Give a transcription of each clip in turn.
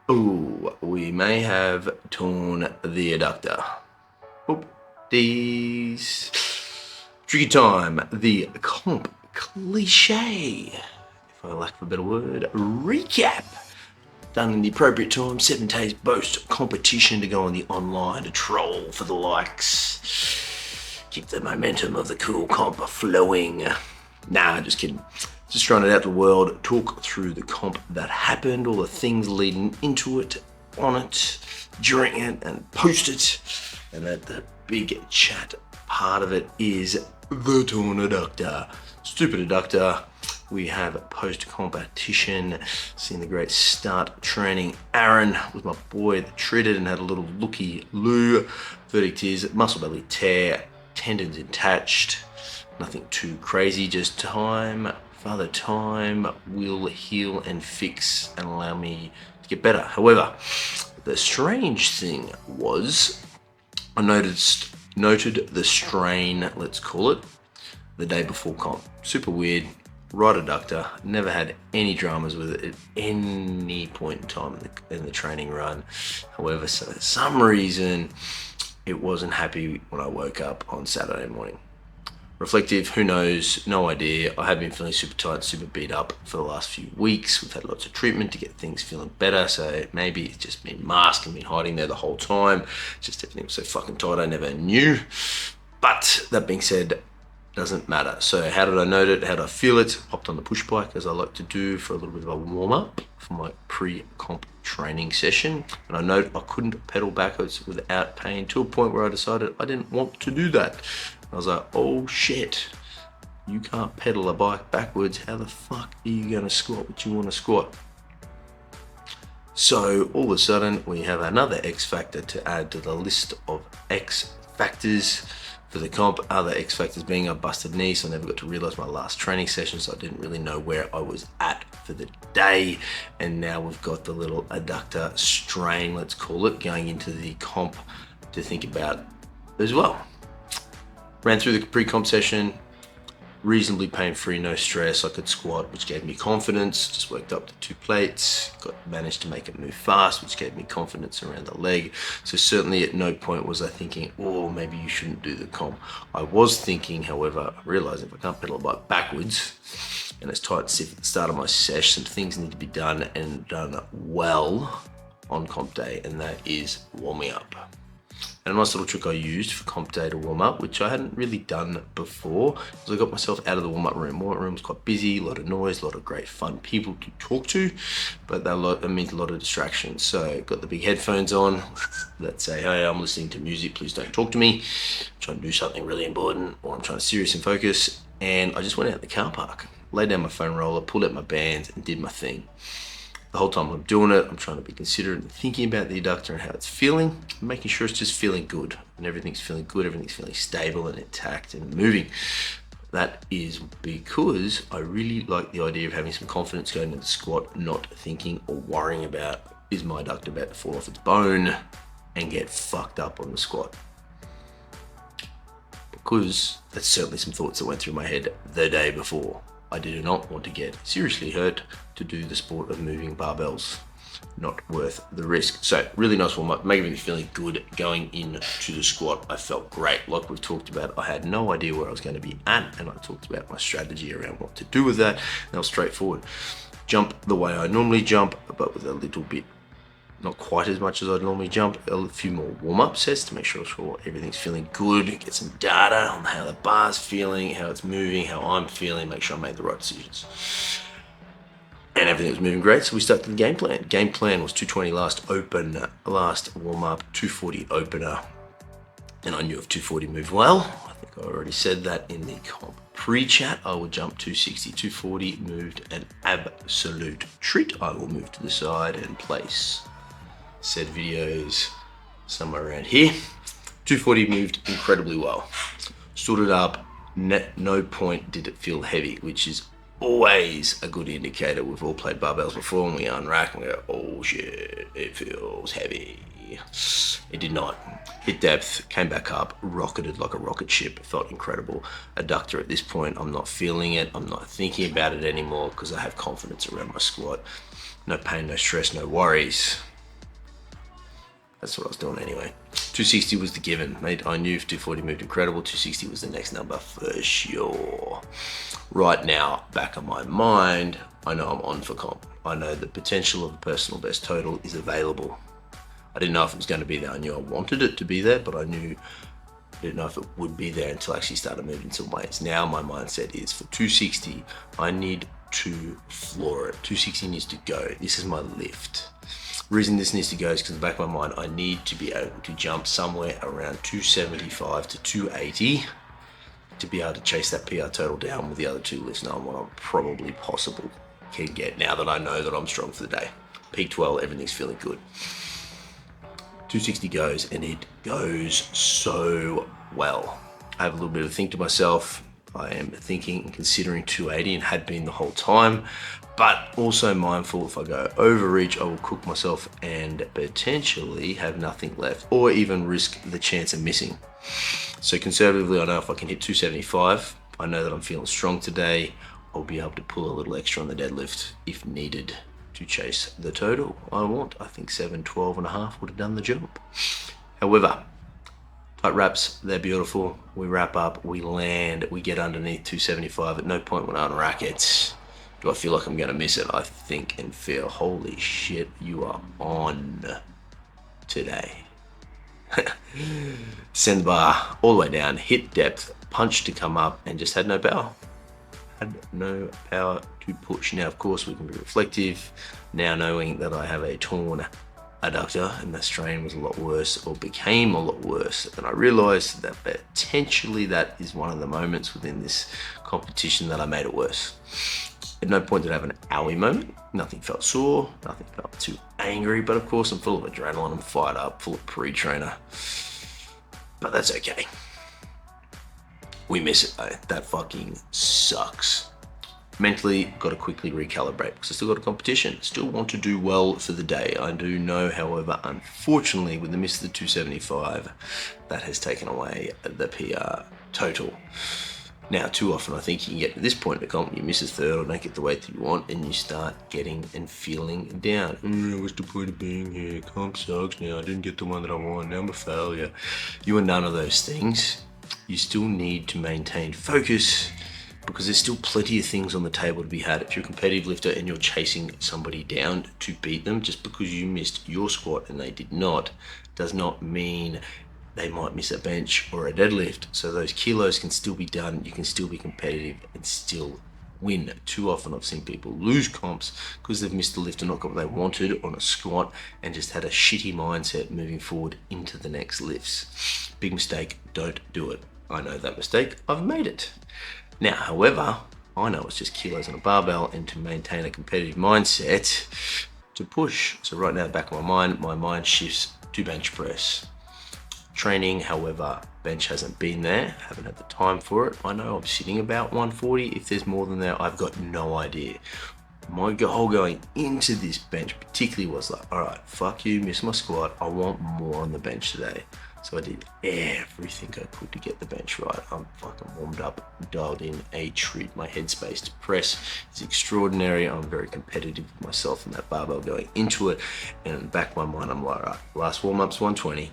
Ooh, we may have torn the adductor. Oop, these. Tricky time, the comp cliche, if I lack of a better word, recap. Done in the appropriate time, 7 days boast competition to go on the online to troll for the likes. Keep the momentum of the cool comp flowing. Nah, just kidding. Just trying it out to the world, talk through the comp that happened, all the things leading into it, on it, during it, and post it. And that the big chat part of it is the torn adductor. Stupid adductor. We have post-competition, seeing the great start training. Aaron was my boy that treated and had a little looky-loo. Verdict is muscle belly tear, tendons attached. Nothing too crazy, just time. Father time will heal and fix and allow me to get better. However, the strange thing was I noted the strain, let's call it, the day before comp. Super weird. Right adductor, never had any dramas with it at any point in time in the training run. However, for some reason, it wasn't happy when I woke up on Saturday morning. Reflective, who knows, no idea. I have been feeling super tight, super beat up for the last few weeks. We've had lots of treatment to get things feeling better, so maybe it's just been masked and been hiding there the whole time. Just everything was so fucking tight, I never knew. But that being said, doesn't matter. So how did I note it? How did I feel it? Hopped on the push bike as I like to do for a little bit of a warm up for my pre-comp training session. And I note I couldn't pedal backwards without pain to a point where I decided I didn't want to do that. I was like, oh shit, you can't pedal a bike backwards. How the fuck are you gonna squat what you wanna squat? So all of a sudden we have another X factor to add to the list of X factors for the comp. Other X factors being a busted knee, so I never got to realize my last training session, so I didn't really know where I was at for the day. And now we've got the little adductor strain, let's call it, going into the comp to think about as well. Ran through the pre-comp session, reasonably pain-free, no stress. I could squat, which gave me confidence. Just worked up to 2 plates, managed to make it move fast, which gave me confidence around the leg. So certainly at no point was I thinking, oh, maybe you shouldn't do the comp. I was thinking, however, I realized if I can't pedal a bike backwards, and it's tight stiff at the start of my session, some things need to be done and done well on comp day, and that is warming up. And a nice little trick I used for comp day to warm up, which I hadn't really done before, was I got myself out of the warm-up room. Warm-up room was quite busy, a lot of noise, a lot of great fun people to talk to, but that meant a lot of distractions. So got the big headphones on that say, hey, I'm listening to music, please don't talk to me. I'm trying to do something really important, or I'm trying to serious and focus. And I just went out in the car park, laid down my foam roller, pulled out my bands and did my thing. The whole time I'm doing it, I'm trying to be considerate and thinking about the adductor and how it's feeling, making sure it's just feeling good. And everything's feeling good, everything's feeling stable and intact and moving. That is because I really like the idea of having some confidence going into the squat, not thinking or worrying about, is my adductor about to fall off its bone and get fucked up on the squat? Because that's certainly some thoughts that went through my head the day before. I did not want to get seriously hurt to do the sport of moving barbells. Not worth the risk. So really nice warm up, making me feeling good going into the squat. I felt great. Like we've talked about, I had no idea where I was going to be at, and I talked about my strategy around what to do with that. That was straightforward. Jump the way I normally jump, but with a little bit, not quite as much as I'd normally jump. A few more warm-up sets to make sure everything's feeling good. Get some data on how the bar's feeling, how it's moving, how I'm feeling, make sure I made the right decisions. And everything was moving great, so we started the game plan. Game plan was 220 last warm-up, 240 opener. And I knew if 240 moved well, I think I already said that in the comp pre-chat, I will jump 260, 240 moved an absolute treat. I will move to the side and place said videos somewhere around here. 240 moved incredibly well. Stood it up, no point did it feel heavy, which is always a good indicator. We've all played barbells before and we unrack and we go, oh shit, it feels heavy. It did not. Hit depth, came back up, rocketed like a rocket ship. It felt incredible. Adductor at this point, I'm not feeling it. I'm not thinking about it anymore because I have confidence around my squat. No pain, no stress, no worries. That's what I was doing anyway. 260 was the given. I knew if 240 moved incredible, 260 was the next number for sure. Right now, back of my mind, I know I'm on for comp. I know the potential of a personal best total is available. I didn't know if it was going to be there. I knew I wanted it to be there, but I didn't know if it would be there until I actually started moving some weights. Now my mindset is for 260, I need to floor it. 260 needs to go. This is my lift. The reason this needs to go is because in the back of my mind, I need to be able to jump somewhere around 275 to 280 to be able to chase that PR total down with the other two lifts, knowing what I'm probably possible can get now that I know that I'm strong for the day. Peaked well, everything's feeling good. 260 goes, and it goes so well. I have a little bit of a think to myself. I am thinking and considering 280 and had been the whole time, but also mindful if I go overreach, I will cook myself and potentially have nothing left or even risk the chance of missing. So conservatively, I know if I can hit 275, I know that I'm feeling strong today. I'll be able to pull a little extra on the deadlift if needed to chase the total I want. I think 712 and a half would have done the job. However, tight wraps, they're beautiful. We wrap up, we land, we get underneath 275. At no point when I unrack it do I feel like I'm gonna miss it. I think and feel, holy shit, you are on today. Send the bar all the way down, hit depth, punch to come up, and just had no power. Had no power to push. Now, of course, we can be reflective. Now knowing that I have a torn adductor and the strain was a lot worse, or became a lot worse, and I realized that potentially that is one of the moments within this competition that I made it worse. At no point did I have an owie moment. Nothing felt sore, nothing felt too angry, but of course I'm full of adrenaline, I'm fired up, full of pre-trainer, but that's okay. We miss it though. That fucking sucks. Mentally, got to quickly recalibrate because I still got a competition. Still want to do well for the day. I do know, however, unfortunately, with the miss of the 275, that has taken away the PR total. Now, too often I think you can get to this point in the comp, you miss a third or don't get the weight that you want, and you start getting and feeling down. What's the point of being here? Comp sucks now. I didn't get the one that I want. Now I'm a failure. You are none of those things. You still need to maintain focus because there's still plenty of things on the table to be had. If you're a competitive lifter and you're chasing somebody down to beat them, just because you missed your squat and they did not, does not mean they might miss a bench or a deadlift. So those kilos can still be done. You can still be competitive and still win. Too often I've seen people lose comps because they've missed the lift and not got what they wanted on a squat and just had a shitty mindset moving forward into the next lifts. Big mistake, don't do it. I know that mistake, I've made it. Now, however, I know it's just kilos on a barbell, and to maintain a competitive mindset to push. So right now, back of my mind shifts to bench press. Training, however, bench hasn't been there, haven't had the time for it. I know I'm sitting about 140. If there's more than that, I've got no idea. My goal going into this bench particularly was like, all right, fuck you, miss my squat. I want more on the bench today. So I did everything I could to get the bench right. I'm fucking warmed up, dialed in a treat. My headspace to press is extraordinary. I'm very competitive with myself and that barbell going into it. And in the back of my mind, I'm like, all right, last warm-up's 120.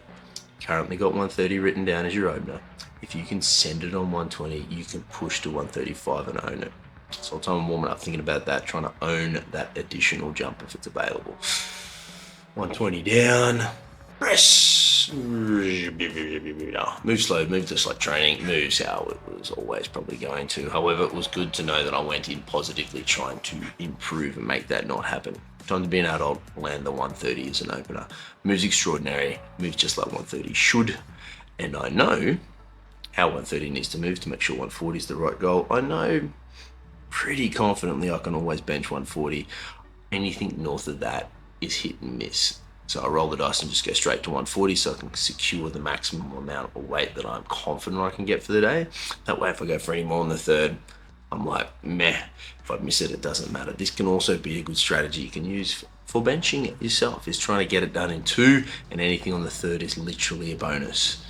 Currently got 130 written down as your opener. If you can send it on 120, you can push to 135 and own it. So I'm warming up thinking about that, trying to own that additional jump if it's available. 120 down, press. Move slow, move just like training, moves how it was always probably going to. However, it was good to know that I went in positively trying to improve and make that not happen. Time to be an adult, land the 130 as an opener. Moves extraordinary, moves just like 130 should. And I know how 130 needs to move to make sure 140 is the right goal. I know pretty confidently I can always bench 140. Anything north of that is hit and miss. So I roll the dice and just go straight to 140 so I can secure the maximum amount of weight that I'm confident I can get for the day. That way, if I go for any more in the third, I'm like, meh. If I miss it, it doesn't matter. This can also be a good strategy you can use for benching it yourself, is trying to get it done in two, and anything on the third is literally a bonus.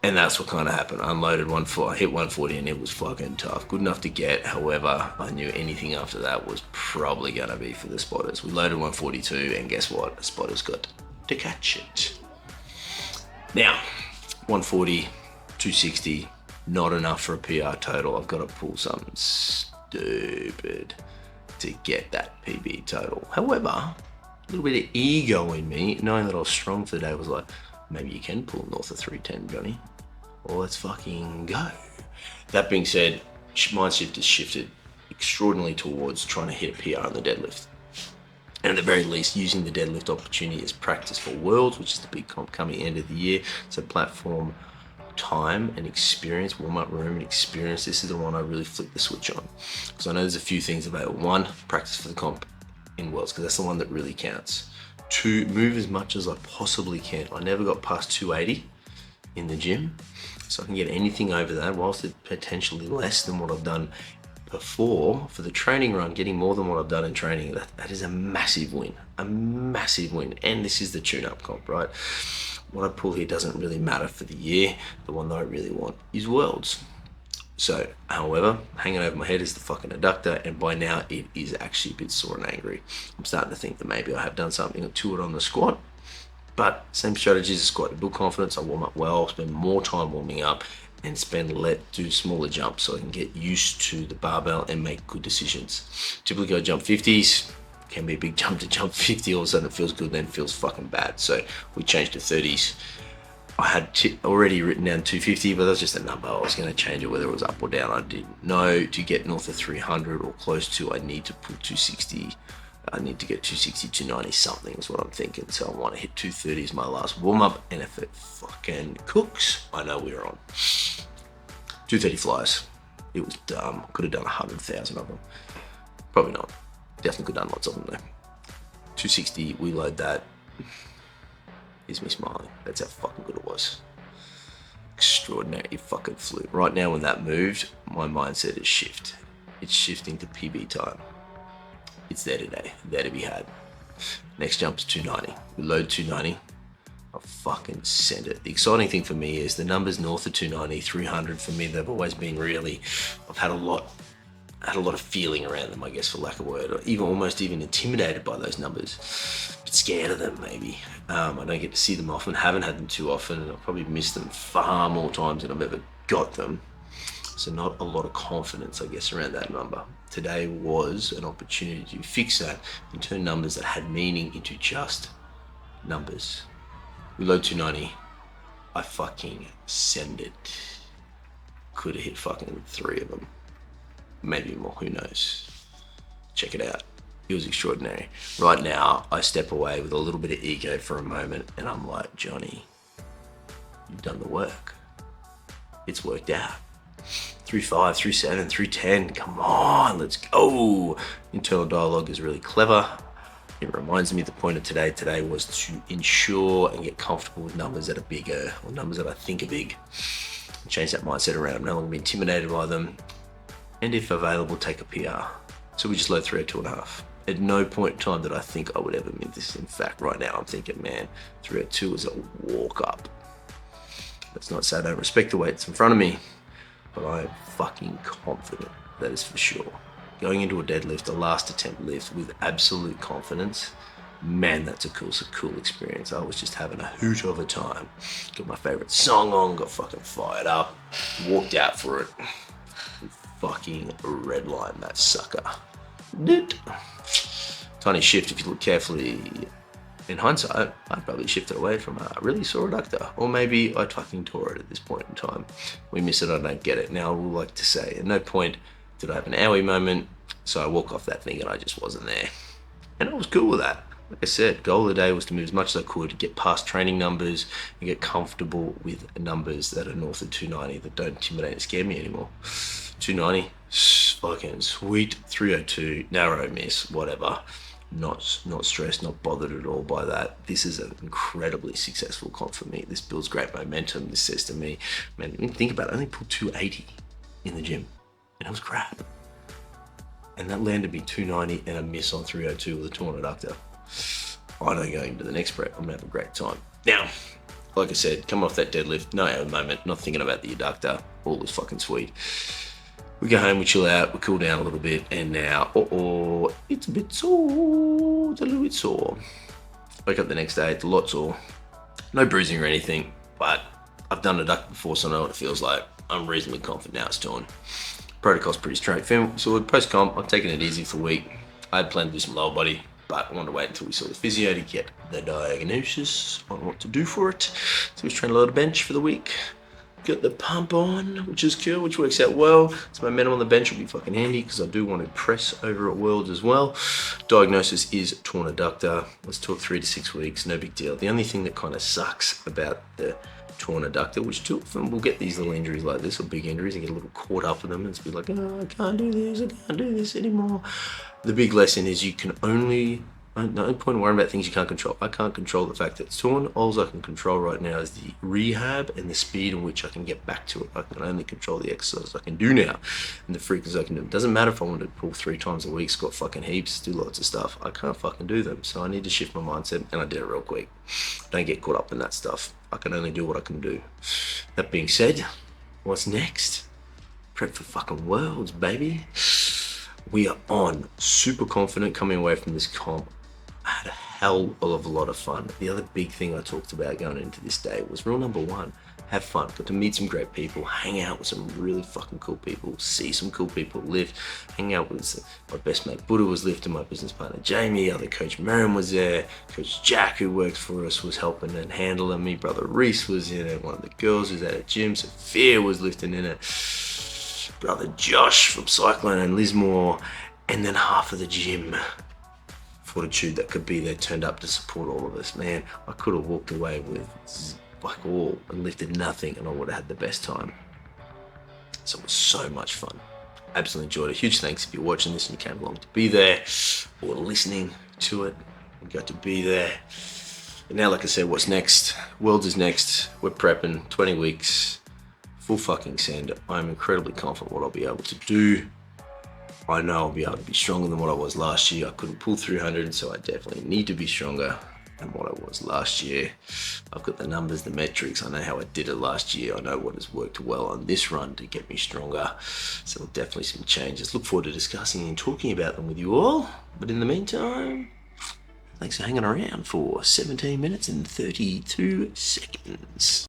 And that's what kind of happened. I unloaded I hit 140 and it was fucking tough. Good enough to get, however, I knew anything after that was probably gonna be for the spotters. We loaded 142 and guess what? The spotters got to catch it. Now, 140, 260, not enough for a PR total. I've got to pull something stupid to get that PB total. However, a little bit of ego in me, knowing that I was strong for the day, was like, maybe you can pull north of 310, Johnny. Well, let's fucking go. That being said, my shift has shifted extraordinarily towards trying to hit a PR on the deadlift. And at the very least, using the deadlift opportunity as practice for Worlds, which is the big comp coming end of the year. So platform time and experience, warm-up room and experience. This is the one I really flick the switch on. Because I know there's a few things about one, practice for the comp in Worlds, because that's the one that really counts. Two, move as much as I possibly can. I never got past 280 in the gym. So I can get anything over that, whilst it's potentially less than what I've done before. For the training run, getting more than what I've done in training, that is a massive win, and this is the tune-up comp, right? What I pull here doesn't really matter for the year. The one that I really want is Worlds. So, however, hanging over my head is the fucking adductor, and by now it is actually a bit sore and angry. I'm starting to think that maybe I have done something to it on the squat, but same strategy as a squat. To build confidence, I warm up well, spend more time warming up, and do smaller jumps so I can get used to the barbell and make good decisions. Typically I jump 50s, can be a big jump to jump 50, all of a sudden it feels good, then it feels fucking bad. So we changed to 30s. I had already written down 250, but that's just a number. I was gonna change it whether it was up or down. I didn't know. To get north of 300 or close to, I need to put 260. I need to get 260, 290 something is what I'm thinking. So I want to hit 230 as my last warm up. And if it fucking cooks, I know we're on. 230 flies. It was dumb. Could have done 100,000 of them. Probably not. Definitely could have done lots of them though. 260, we load that. Here's me smiling. That's how fucking good it was. Extraordinary. It fucking flew. Right now when that moved, my mindset is shift. It's shifting to PB time. It's there today, there to be had. Next jump is 290. We load 290. I fucking send it. The exciting thing for me is the numbers north of 290, 300 for me, they've always been really, I've had a lot of feeling around them, I guess, for lack of a word, or almost even intimidated by those numbers. A bit scared of them, maybe. I don't get to see them often, haven't had them too often, and I've probably missed them far more times than I've ever got them. So not a lot of confidence, I guess, around that number. Today was an opportunity to fix that and turn numbers that had meaning into just numbers. We load 290, I fucking send it. Could have hit fucking 3 of them. Maybe more, who knows? Check it out. It was extraordinary. Right now, I step away with a little bit of ego for a moment and I'm like, Johnny, you've done the work. It's worked out. 3.5, 3.7, 3.10, come on, let's go. Internal dialogue is really clever. It reminds me the point of today was to ensure and get comfortable with numbers that are bigger, or numbers that I think are big. Change that mindset around. I'm no longer being intimidated by them. And if available, take a PR. So we just load 302.5. At no point in time did I think I would ever miss this. In fact, right now I'm thinking, man, 302 is a walk up. That's not to say I don't respect the weights in front of me, but I am fucking confident, that is for sure. Going into a deadlift, a last attempt lift with absolute confidence, man, that's a cool experience. I was just having a hoot of a time. Got my favorite song on, got fucking fired up, walked out for it, and fucking redline that sucker. Tiny shift if you look carefully. In hindsight, I'd probably shifted away from a really sore adductor, or maybe I fucking tore it at this point in time. We miss it, I don't get it. Now I will like to say, at no point did I have an owie moment, so I walk off that thing and I just wasn't there. And I was cool with that. Like I said, goal of the day was to move as much as I could, get past training numbers and get comfortable with numbers that are north of 290 that don't intimidate and scare me anymore. 290, fucking sweet. 302, narrow miss, whatever. Not stressed, not bothered at all by that. This is an incredibly successful comp for me. This builds great momentum. This says to me, man, think about it, I only pulled 280 in the gym and it was crap. And that landed me 290 and a miss on 302 with a torn adductor. I know going into the next prep, I'm gonna have a great time. Now, like I said, come off that deadlift, no hour moment, not thinking about the adductor, all is fucking sweet. We go home, we chill out, we cool down a little bit, and now, it's a bit sore, it's a little bit sore. Wake up the next day, it's a lot sore. No bruising or anything. but I've done adductor before, so I know what it feels like. I'm reasonably confident now it's torn. Protocol's pretty straightforward. So post-comp, I've taken it easy for a week. I had planned to do some lower body, but I wanted to wait until we saw the physio to get the diagnosis on what to do for it. So we was trying to load a bench for the week. Got the pump on, which is cool, which works out well. So momentum on the bench will be fucking handy because I do want to press over at Worlds as well. Diagnosis is torn adductor. Let's talk 3 to 6 weeks, no big deal. The only thing that kind of sucks about the torn adductor, which too often we'll get these little injuries like this, or big injuries, and get a little caught up with them and be like, oh, I can't do this anymore. The big lesson is you can only, no point in worrying about things you can't control. I can't control the fact that it's torn. All I can control right now is the rehab and the speed in which I can get back to it. I can only control the exercises I can do now and the frequencies I can do. It doesn't matter if I want to pull 3 times a week, squat fucking heaps, do lots of stuff. I can't fucking do them. So I need to shift my mindset, and I did it real quick. Don't get caught up in that stuff. I can only do what I can do. That being said, what's next? Prep for fucking Worlds, baby. We are on. Super confident coming away from this comp. I had a hell of a lot of fun. The other big thing I talked about going into this day was rule number 1, have fun. Got to meet some great people, hang out with some really fucking cool people, see some cool people lift, hang out with my best mate Buddha was lifting, my business partner Jamie, other coach Miriam was there, coach Jack who worked for us was helping and handling me, brother Reese was in it, one of the girls was at a gym, Sophia was lifting in it, brother Josh from cycling and Lismore, and then half of the gym fortitude that could be there turned up to support all of us. Man, I could have walked away with like all and lifted nothing, and I would have had the best time. So it was so much fun. Absolutely enjoyed it. Huge thanks if you're watching this and you came along to be there or listening to it and got to be there. And now, like I said, what's next? Worlds is next. We're prepping 20 weeks, full fucking send. I'm incredibly confident what I'll be able to do. I know I'll be able to be stronger than what I was last year. I couldn't pull 300, so I definitely need to be stronger than what I was last year. I've got the numbers, the metrics. I know how I did it last year. I know what has worked well on this run to get me stronger. So definitely some changes. Look forward to discussing and talking about them with you all. But in the meantime, thanks for hanging around for 17 minutes and 32 seconds.